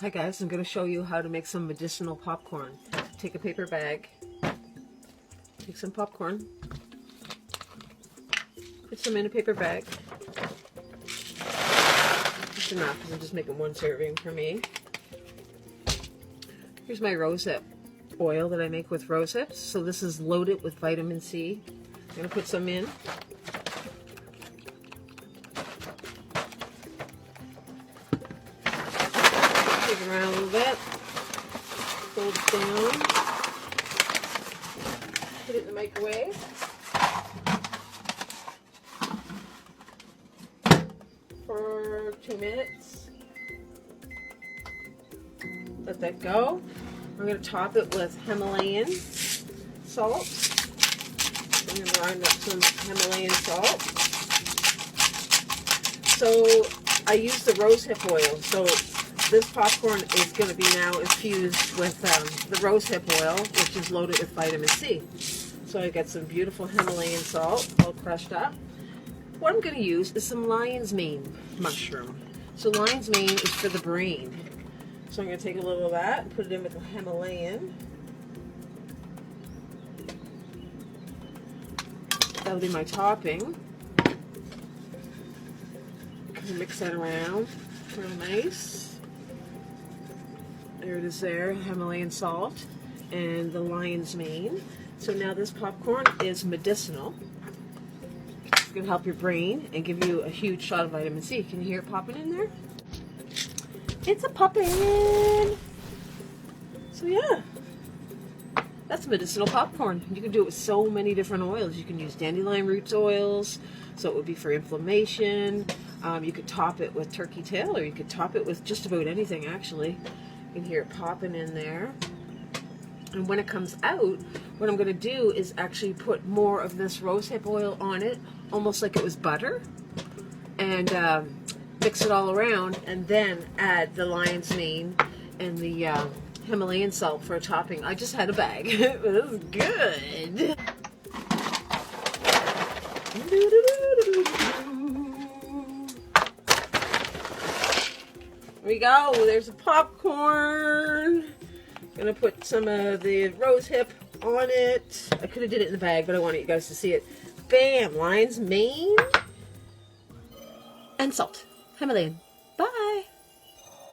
Hi guys, I'm going to show you how to make some medicinal popcorn. Take a paper bag, take some popcorn, put some in a paper bag. That's enough because I'm just making one serving for me. Here's my rosehip oil that I make with rosehips. So this is loaded with vitamin C. I'm going to put some in. Take it around a little bit. Fold it down. Put it in the microwave. For 2 minutes. Let that go. I'm going to top it with Himalayan salt. I'm going to grind up some Himalayan salt. So I use the rosehip oil. So this popcorn is going to be now infused with the rosehip oil, which is loaded with vitamin C. So I got some beautiful Himalayan salt, all crushed up. What I'm going to use is some lion's mane mushroom. So lion's mane is for the brain. So I'm going to take a little of that and put it in with the Himalayan. That'll be my topping. Mix that around real nice. There it is there, Himalayan salt and the lion's mane. So now this popcorn is medicinal. It's going to help your brain and give you a huge shot of vitamin C. Can you hear it popping in there? It's a poppin'! So yeah, that's medicinal popcorn. You can do it with so many different oils. You can use dandelion roots oils, so it would be for inflammation. You could top it with turkey tail, or you could top it with just about anything actually. You can hear it popping in there. And when it comes out, what I'm going to do is actually put more of this rosehip oil on it, almost like it was butter, and mix it all around, and then add the lion's mane and the Himalayan salt for a topping. I just had a bag. It was good. There we go. There's a popcorn. Gonna put some of the rosehip on it. I could have did it in the bag, but I wanted you guys to see it. Bam! Lion's mane and salt. Himalayan.